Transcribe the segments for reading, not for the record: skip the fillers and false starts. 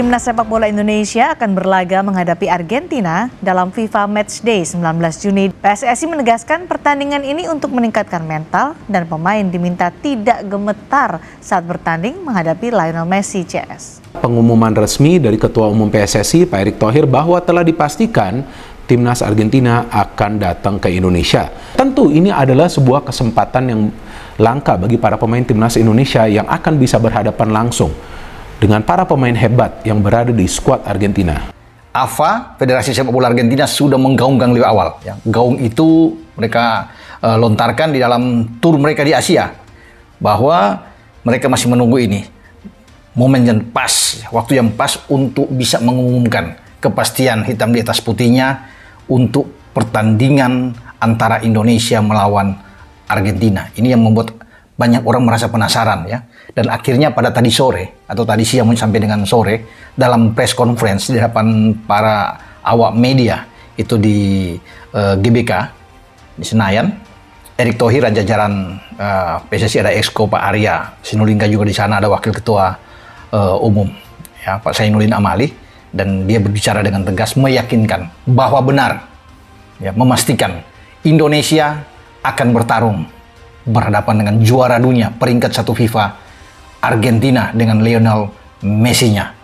Timnas sepak bola Indonesia akan berlaga menghadapi Argentina dalam FIFA Matchday 19 Juni. PSSI menegaskan pertandingan ini untuk meningkatkan mental dan pemain diminta tidak gemetar saat bertanding menghadapi Lionel Messi CS. Pengumuman resmi dari Ketua Umum PSSI Pak Erick Thohir bahwa telah dipastikan Timnas Argentina akan datang ke Indonesia. Tentu ini adalah sebuah kesempatan yang langka bagi para pemain Timnas Indonesia yang akan bisa berhadapan langsung dengan para pemain hebat yang berada di skuad Argentina. AFA, Federasi Sepak Bola Argentina, sudah menggaungkan lebih awal. Ya. Gaung itu mereka lontarkan di dalam tur mereka di Asia, bahwa mereka masih menunggu ini. Momen yang pas, waktu yang pas untuk bisa mengumumkan kepastian hitam di atas putihnya untuk pertandingan antara Indonesia melawan Argentina. Ini yang membuat banyak orang merasa penasaran ya. Dan akhirnya pada tadi sore atau tadi siang sampai dengan sore dalam press conference di hadapan para awak media itu di GBK di Senayan, Erick Thohir dan jajaran PSSI, ada Exco Pak Arya Sinulinga juga di sana, ada Wakil Ketua Umum ya Pak Zainuddin Amali, dan dia berbicara dengan tegas meyakinkan bahwa benar ya, memastikan Indonesia akan bertarung berhadapan dengan juara dunia peringkat 1 FIFA Argentina dengan Lionel Messi-nya.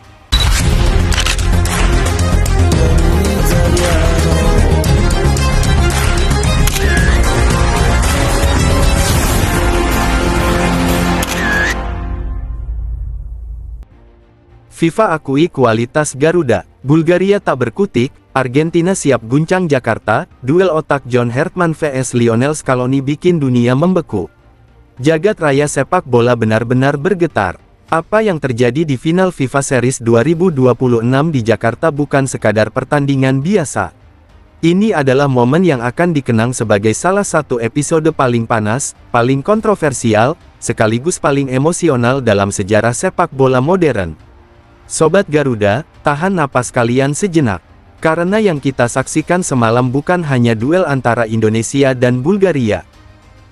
FIFA akui kualitas Garuda. Bulgaria tak berkutik, Argentina siap guncang Jakarta. Duel otak John Hertman vs Lionel Scaloni bikin dunia membeku. Jagat raya sepak bola benar-benar bergetar. Apa yang terjadi di final FIFA Series 2026 di Jakarta bukan sekadar pertandingan biasa. Ini adalah momen yang akan dikenang sebagai salah satu episode paling panas, paling kontroversial, sekaligus paling emosional dalam sejarah sepak bola modern. Sobat Garuda, tahan napas kalian sejenak. Karena yang kita saksikan semalam bukan hanya duel antara Indonesia dan Bulgaria.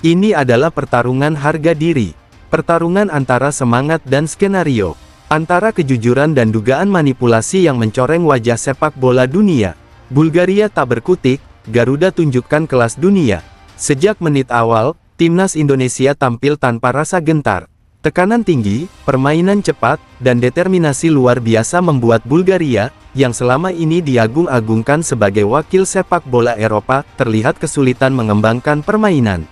Ini adalah pertarungan harga diri, pertarungan antara semangat dan skenario, antara kejujuran dan dugaan manipulasi yang mencoreng wajah sepak bola dunia. Bulgaria tak berkutik, Garuda tunjukkan kelas dunia. Sejak menit awal, Timnas Indonesia tampil tanpa rasa gentar. Tekanan tinggi, permainan cepat, dan determinasi luar biasa membuat Bulgaria, yang selama ini diagung-agungkan sebagai wakil sepak bola Eropa, terlihat kesulitan mengembangkan permainan.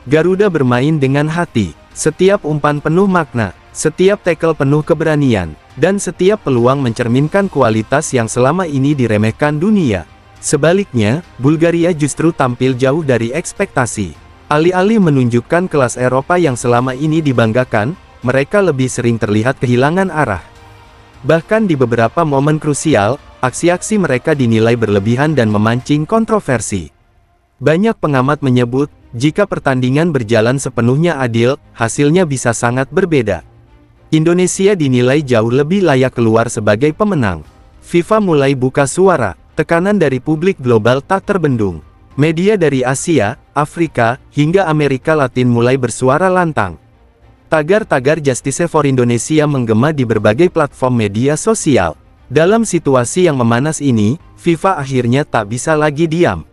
Garuda bermain dengan hati, setiap umpan penuh makna, setiap tackle penuh keberanian, dan setiap peluang mencerminkan kualitas yang selama ini diremehkan dunia. Sebaliknya, Bulgaria justru tampil jauh dari ekspektasi. Alih-alih menunjukkan kelas Eropa yang selama ini dibanggakan, mereka lebih sering terlihat kehilangan arah. Bahkan di beberapa momen krusial, aksi-aksi mereka dinilai berlebihan dan memancing kontroversi. Banyak pengamat menyebut, jika pertandingan berjalan sepenuhnya adil, hasilnya bisa sangat berbeda. Indonesia dinilai jauh lebih layak keluar sebagai pemenang. FIFA mulai buka suara, tekanan dari publik global tak terbendung. Media dari Asia, Afrika, hingga Amerika Latin mulai bersuara lantang. Tagar-tagar Justice for Indonesia menggema di berbagai platform media sosial. Dalam situasi yang memanas ini, FIFA akhirnya tak bisa lagi diam.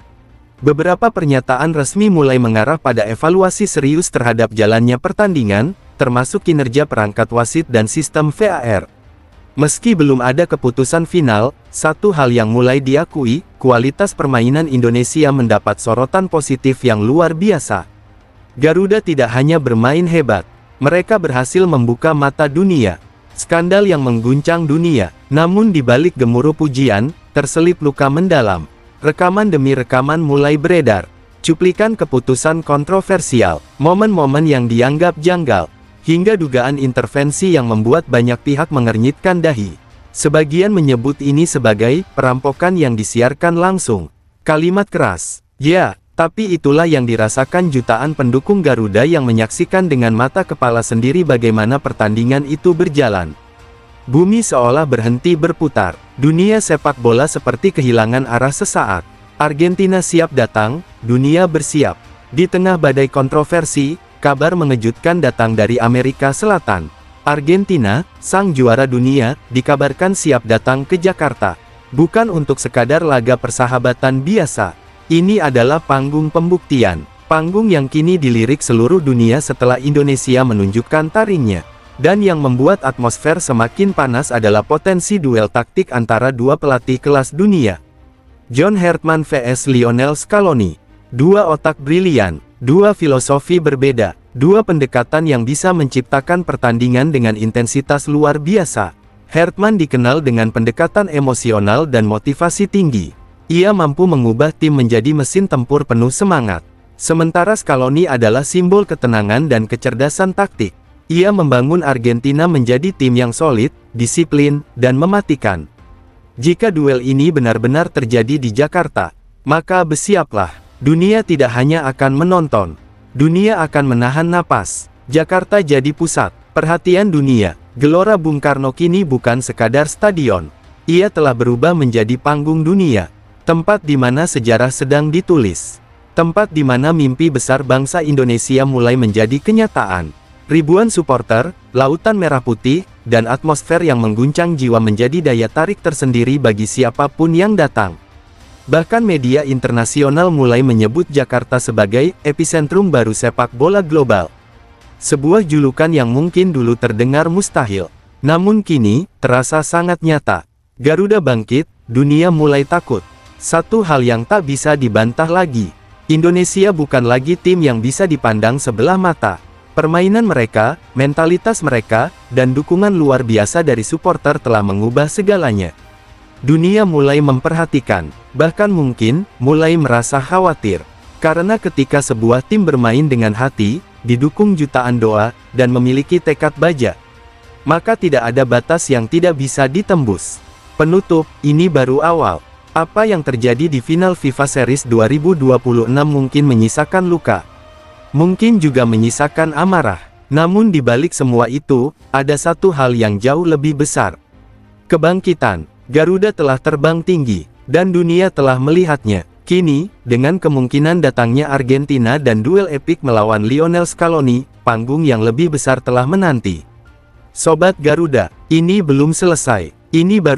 Beberapa pernyataan resmi mulai mengarah pada evaluasi serius terhadap jalannya pertandingan, termasuk kinerja perangkat wasit dan sistem VAR. Meski belum ada keputusan final, satu hal yang mulai diakui, kualitas permainan Indonesia mendapat sorotan positif yang luar biasa. Garuda tidak hanya bermain hebat, mereka berhasil membuka mata dunia. Skandal yang mengguncang dunia, namun di balik gemuruh pujian, terselip luka mendalam. Rekaman demi rekaman mulai beredar. Cuplikan keputusan kontroversial, momen-momen yang dianggap janggal, hingga dugaan intervensi yang membuat banyak pihak mengernyitkan dahi. Sebagian menyebut ini sebagai perampokan yang disiarkan langsung. Kalimat keras. Ya, tapi itulah yang dirasakan jutaan pendukung Garuda yang menyaksikan dengan mata kepala sendiri bagaimana pertandingan itu berjalan. Bumi seolah berhenti berputar. Dunia sepak bola seperti kehilangan arah sesaat. Argentina siap datang, dunia bersiap. Di tengah badai kontroversi, kabar mengejutkan datang dari Amerika Selatan. Argentina, sang juara dunia, dikabarkan siap datang ke Jakarta. Bukan untuk sekadar laga persahabatan biasa. Ini adalah panggung pembuktian. Panggung yang kini dilirik seluruh dunia setelah Indonesia menunjukkan taringnya. Dan yang membuat atmosfer semakin panas adalah potensi duel taktik antara dua pelatih kelas dunia. John Hertman vs Lionel Scaloni. Dua otak brilian, dua filosofi berbeda, dua pendekatan yang bisa menciptakan pertandingan dengan intensitas luar biasa. Hertman dikenal dengan pendekatan emosional dan motivasi tinggi. Ia mampu mengubah tim menjadi mesin tempur penuh semangat. Sementara Scaloni adalah simbol ketenangan dan kecerdasan taktik. Ia membangun Argentina menjadi tim yang solid, disiplin, dan mematikan. Jika duel ini benar-benar terjadi di Jakarta, maka bersiaplah. Dunia tidak hanya akan menonton. Dunia akan menahan napas. Jakarta jadi pusat perhatian dunia. Gelora Bung Karno kini bukan sekadar stadion. Ia telah berubah menjadi panggung dunia. Tempat di mana sejarah sedang ditulis. Tempat di mana mimpi besar bangsa Indonesia mulai menjadi kenyataan. Ribuan supporter, lautan merah putih, dan atmosfer yang mengguncang jiwa menjadi daya tarik tersendiri bagi siapapun yang datang. Bahkan media internasional mulai menyebut Jakarta sebagai epicentrum baru sepak bola global. Sebuah julukan yang mungkin dulu terdengar mustahil, namun kini terasa sangat nyata. Garuda bangkit, dunia mulai takut. Satu hal yang tak bisa dibantah lagi, Indonesia bukan lagi tim yang bisa dipandang sebelah mata. Permainan mereka, mentalitas mereka, dan dukungan luar biasa dari supporter telah mengubah segalanya. Dunia mulai memperhatikan, bahkan mungkin mulai merasa khawatir. Karena ketika sebuah tim bermain dengan hati, didukung jutaan doa, dan memiliki tekad baja, maka tidak ada batas yang tidak bisa ditembus. Penutup, ini baru awal. Apa yang terjadi di final FIFA Series 2026 mungkin menyisakan luka. Mungkin juga menyisakan amarah. Namun di balik semua itu, ada satu hal yang jauh lebih besar. Kebangkitan. Garuda telah terbang tinggi, dan dunia telah melihatnya. Kini, dengan kemungkinan datangnya Argentina dan duel epik melawan Lionel Scaloni, panggung yang lebih besar telah menanti. Sobat Garuda, ini belum selesai. Ini baru